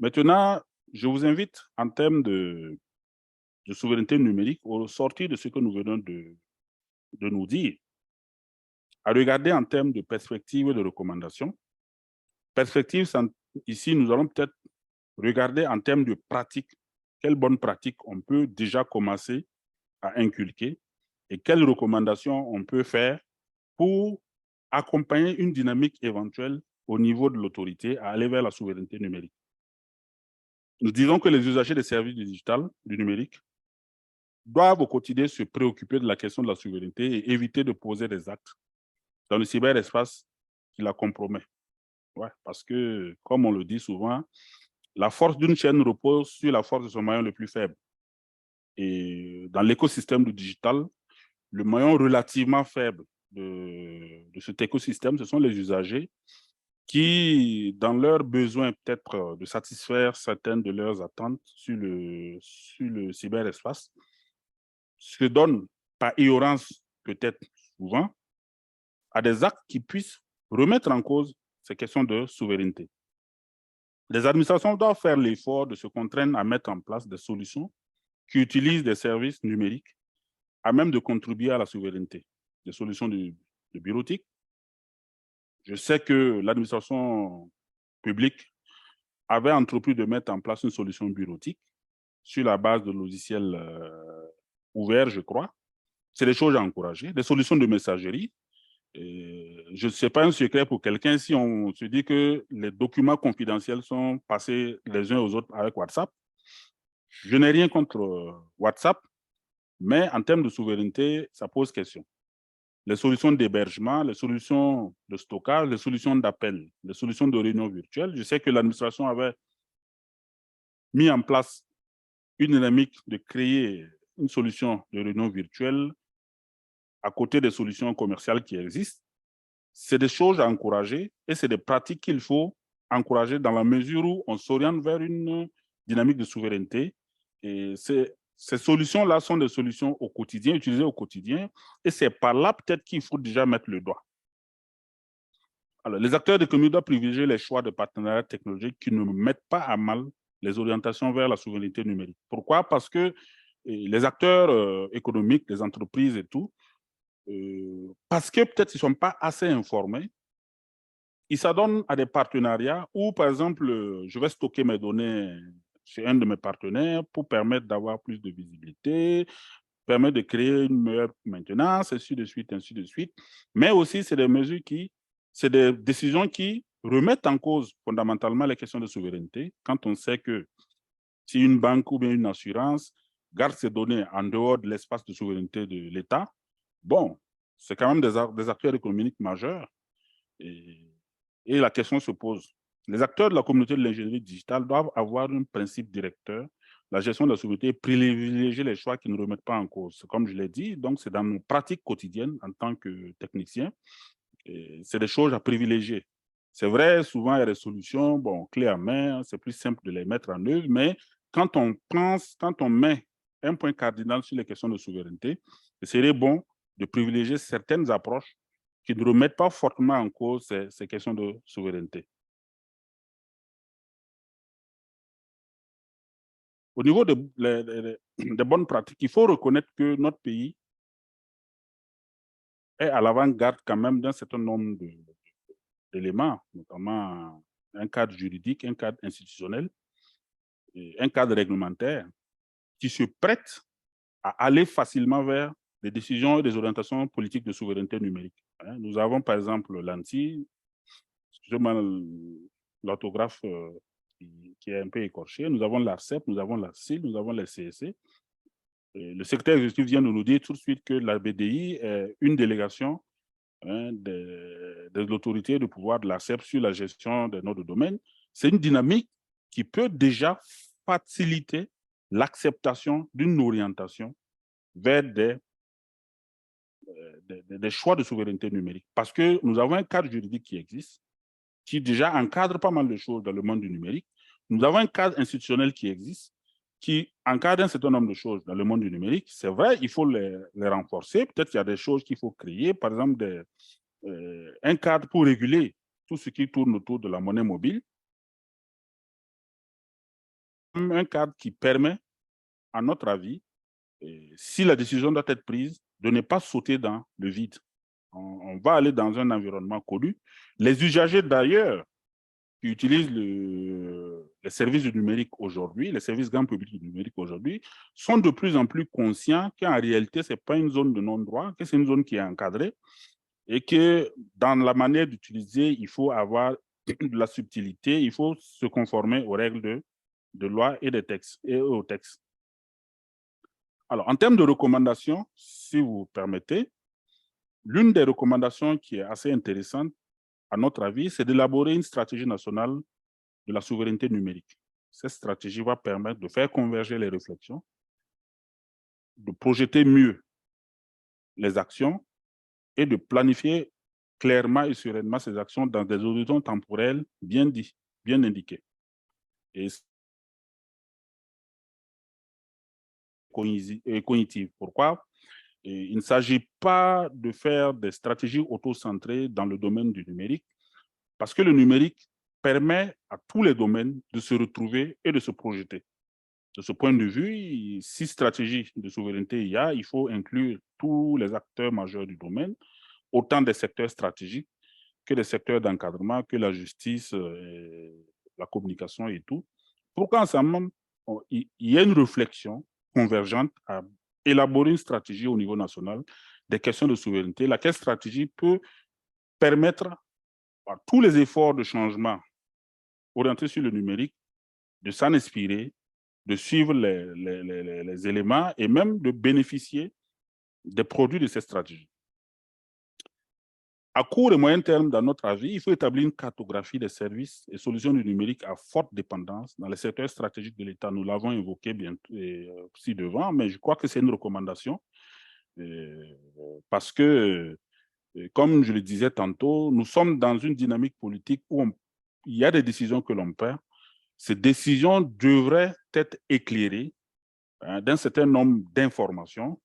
Maintenant, je vous invite en termes de souveraineté numérique, au sortir de ce que nous venons de nous dire, à regarder en termes de perspectives et de recommandations. Perspectives, ici, nous allons peut-être regarder en termes de pratiques, quelles bonnes pratiques on peut déjà commencer à inculquer et quelles recommandations on peut faire pour accompagner une dynamique éventuelle au niveau de l'autorité à aller vers la souveraineté numérique. Nous disons que les usagers des services du digital, du numérique, doivent au quotidien se préoccuper de la question de la souveraineté et éviter de poser des actes dans le cyberespace qui la compromet. Ouais, parce que, comme on le dit souvent, la force d'une chaîne repose sur la force de son maillon le plus faible. Et dans l'écosystème du digital, le maillon relativement faible de cet écosystème, ce sont les usagers qui, dans leur besoin peut-être de satisfaire certaines de leurs attentes sur le cyberespace, se donnent par ignorance peut-être souvent à des actes qui puissent remettre en cause ces questions de souveraineté. Les administrations doivent faire l'effort de se contraindre à mettre en place des solutions qui utilisent des services numériques à même de contribuer à la souveraineté. Des solutions de bureautique. Je sais que l'administration publique avait entrepris de mettre en place une solution bureautique sur la base de logiciels ouverts, je crois. C'est des choses à encourager. Des solutions de messagerie. Je ne sais pas un secret pour quelqu'un si on se dit que les documents confidentiels sont passés les uns aux autres avec WhatsApp. Je n'ai rien contre WhatsApp, mais en termes de souveraineté, ça pose question. Les solutions d'hébergement, les solutions de stockage, les solutions d'appel, les solutions de réunion virtuelle. Je sais que l'administration avait mis en place une dynamique de créer une solution de réunion virtuelle à côté des solutions commerciales qui existent. C'est des choses à encourager et c'est des pratiques qu'il faut encourager dans la mesure où on s'oriente vers une dynamique de souveraineté. Et ces solutions-là sont des solutions au quotidien, utilisées au quotidien, et c'est par là peut-être qu'il faut déjà mettre le doigt. Alors, les acteurs économiques doivent privilégier les choix de partenariats technologiques qui ne mettent pas à mal les orientations vers la souveraineté numérique. Pourquoi? Parce que les acteurs économiques, les entreprises et tout, parce que peut-être ils ne sont pas assez informés, ils s'adonnent à des partenariats où, par exemple, je vais stocker mes données chez un de mes partenaires pour permettre d'avoir plus de visibilité, permettre de créer une meilleure maintenance, ainsi de suite, ainsi de suite. Mais aussi, c'est des mesures c'est des décisions qui remettent en cause fondamentalement les questions de souveraineté. Quand on sait que si une banque ou bien une assurance garde ses données en dehors de l'espace de souveraineté de l'État, bon, c'est quand même des acteurs économiques majeurs. Et la question se pose. Les acteurs de la communauté de l'ingénierie digitale doivent avoir un principe directeur, la gestion de la souveraineté, privilégier les choix qui ne remettent pas en cause. Comme je l'ai dit, donc c'est dans nos pratiques quotidiennes en tant que technicien, c'est des choses à privilégier. C'est vrai, souvent il y a des solutions, bon, clés à main, c'est plus simple de les mettre en œuvre, mais quand on met un point cardinal sur les questions de souveraineté, il serait bon de privilégier certaines approches qui ne remettent pas fortement en cause ces questions de souveraineté. Au niveau des bonnes pratiques, il faut reconnaître que notre pays est à l'avant-garde quand même d'un certain nombre d'éléments, notamment un cadre juridique, un cadre institutionnel, et un cadre réglementaire qui se prête à aller facilement vers des décisions et des orientations politiques de souveraineté numérique. Nous avons par exemple l'ANSSI, excusez-moi l'orthographe qui est un peu écorché. Nous avons l'ARCEP, nous avons la CIL, nous avons les CSC. Et le secrétaire exécutif vient de nous dire tout de suite que la BDI est une délégation de l'autorité de pouvoir de l'ARCEP sur la gestion des noms de domaine. C'est une dynamique qui peut déjà faciliter l'acceptation d'une orientation vers des choix de souveraineté numérique. Parce que nous avons un cadre juridique qui existe, qui déjà encadre pas mal de choses dans le monde du numérique. Nous avons un cadre institutionnel qui existe, qui encadre un certain nombre de choses dans le monde du numérique. C'est vrai, il faut les renforcer. Peut-être qu'il y a des choses qu'il faut créer, par exemple un cadre pour réguler tout ce qui tourne autour de la monnaie mobile. un cadre qui permet, à notre avis, si la décision doit être prise, de ne pas sauter dans le vide. On va aller dans un environnement connu. Les usagers, d'ailleurs, qui utilisent les services du numérique aujourd'hui, les services grand public du numérique aujourd'hui, sont de plus en plus conscients qu'en réalité, ce n'est pas une zone de non-droit, que c'est une zone qui est encadrée et que dans la manière d'utiliser, il faut avoir de la subtilité, il faut se conformer aux règles de loi et des textes et aux textes. Alors, en termes de recommandations, si vous permettez, l'une des recommandations qui est assez intéressante, à notre avis, c'est d'élaborer une stratégie nationale de la souveraineté numérique. Cette stratégie va permettre de faire converger les réflexions, de projeter mieux les actions et de planifier clairement et sereinement ces actions dans des horizons temporels bien indiqués. Et cognitive. Pourquoi? Et il ne s'agit pas de faire des stratégies auto-centrées dans le domaine du numérique, parce que le numérique permet à tous les domaines de se retrouver et de se projeter. De ce point de vue, si stratégie de souveraineté il y a, il faut inclure tous les acteurs majeurs du domaine, autant des secteurs stratégiques que des secteurs d'encadrement, que la justice, la communication et tout, pour qu'ensemble, il y ait une réflexion convergente à élaborer une stratégie au niveau national des questions de souveraineté, laquelle stratégie peut permettre à tous les efforts de changement orientés sur le numérique de s'en inspirer, de suivre les éléments et même de bénéficier des produits de cette stratégie. À court et moyen terme, dans notre avis, il faut établir une cartographie des services et solutions du numérique à forte dépendance dans les secteurs stratégiques de l'État. Nous l'avons évoqué bientôt ci-devant, mais je crois que c'est une recommandation parce que, comme je le disais tantôt, nous sommes dans une dynamique politique où il y a des décisions que l'on perd. Ces décisions devraient être éclairées d'un certain nombre d'informations.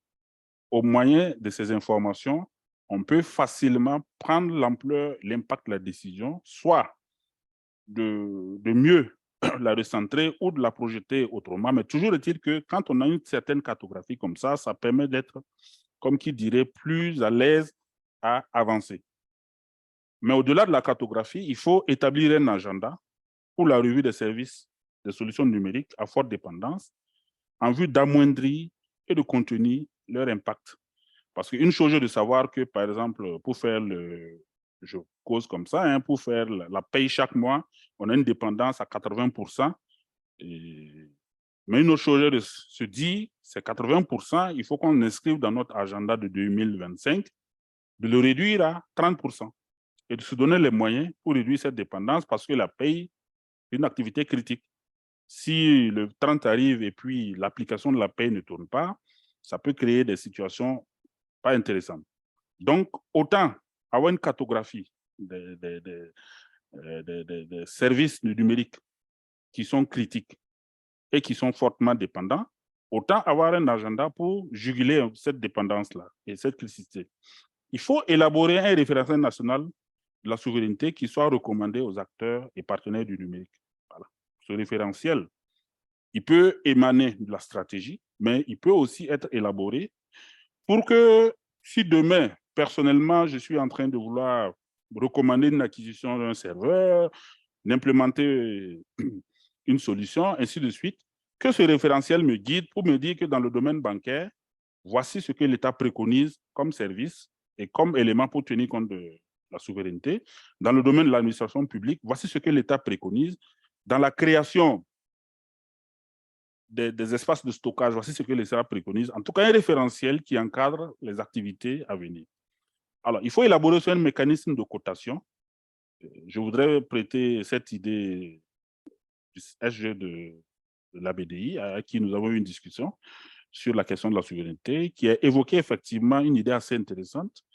Au moyen de ces informations, on peut facilement prendre l'ampleur, l'impact de la décision, soit de mieux la recentrer ou de la projeter autrement. Mais toujours est-il que quand on a une certaine cartographie comme ça permet d'être, comme qui dirait, plus à l'aise à avancer. Mais au-delà de la cartographie, il faut établir un agenda pour la revue des services des solutions numériques à forte dépendance en vue d'amoindrir et de contenir leur impact. Parce qu'une chose est de savoir que, par exemple, pour faire je cause comme ça, hein, pour faire la paye chaque mois, on a une dépendance à 80%. Mais une autre chose est de se dire, c'est 80%, il faut qu'on inscrive dans notre agenda de 2025, de le réduire à 30% et de se donner les moyens pour réduire cette dépendance parce que la paye est une activité critique. Si le 30 arrive et puis l'application de la paye ne tourne pas, ça peut créer des situations pas intéressantes. Donc, autant avoir une cartographie des services numériques qui sont critiques et qui sont fortement dépendants, autant avoir un agenda pour juguler cette dépendance-là et cette criticité. Il faut élaborer un référentiel national de la souveraineté qui soit recommandé aux acteurs et partenaires du numérique. Voilà. Ce référentiel, il peut émaner de la stratégie, mais il peut aussi être élaboré pour que si demain, personnellement, je suis en train de vouloir recommander une acquisition d'un serveur, d'implémenter une solution, ainsi de suite, que ce référentiel me guide pour me dire que dans le domaine bancaire, voici ce que l'État préconise comme service et comme élément pour tenir compte de la souveraineté. Dans le domaine de l'administration publique, voici ce que l'État préconise. Dans la création des espaces de stockage, voici ce que l'État préconise. En tout cas, un référentiel qui encadre les activités à venir. Alors, il faut élaborer sur un mécanisme de cotation. Je voudrais prêter cette idée du SG de la BDI, à qui nous avons eu une discussion sur la question de la souveraineté, qui a évoqué effectivement une idée assez intéressante,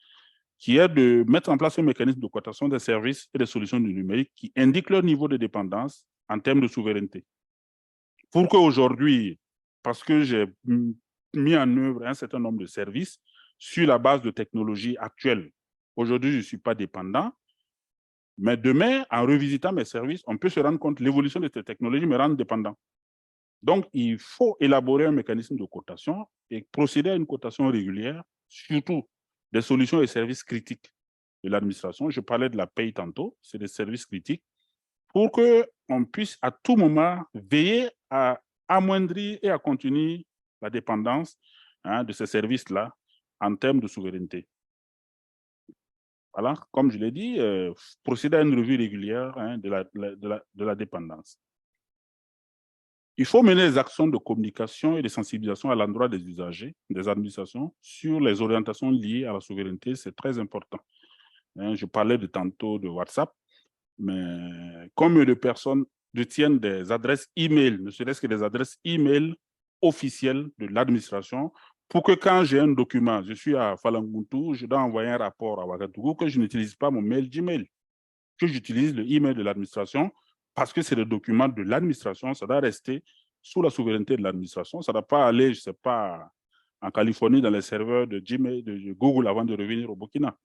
qui est de mettre en place un mécanisme de cotation des services et des solutions du numérique qui indique leur niveau de dépendance en termes de souveraineté. Pour qu'aujourd'hui, parce que j'ai mis en œuvre un certain nombre de services sur la base de technologies actuelles, aujourd'hui, je ne suis pas dépendant, mais demain, en revisitant mes services, on peut se rendre compte que l'évolution de ces technologies me rend dépendant. Donc, il faut élaborer un mécanisme de cotation et procéder à une cotation régulière, surtout des solutions et services critiques de l'administration. Je parlais de la paye tantôt, c'est des services critiques, pour qu'on puisse à tout moment veiller à amoindrir et à contenir la dépendance de ces services-là en termes de souveraineté. Voilà, comme je l'ai dit, procéder à une revue régulière de la dépendance. Il faut mener des actions de communication et de sensibilisation à l'endroit des usagers, des administrations, sur les orientations liées à la souveraineté. C'est très important. Je parlais de tantôt de WhatsApp, mais combien de personnes détiennent des adresses e-mail, ne serait-ce que des adresses e-mail officielles de l'administration, pour que quand j'ai un document, je suis à Falanguntu, je dois envoyer un rapport à Ouagadougou, que je n'utilise pas mon mail Gmail, que j'utilise le e-mail de l'administration, parce que c'est le document de l'administration, ça doit rester sous la souveraineté de l'administration, ça ne doit pas aller, je ne sais pas, en Californie, dans les serveurs de Gmail, de Google, avant de revenir au Burkina.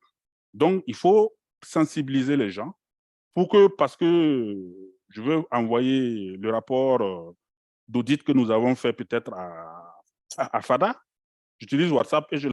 Donc, il faut sensibiliser les gens pour que, parce que je veux envoyer le rapport d'audit que nous avons fait peut-être à FADA, j'utilise WhatsApp et je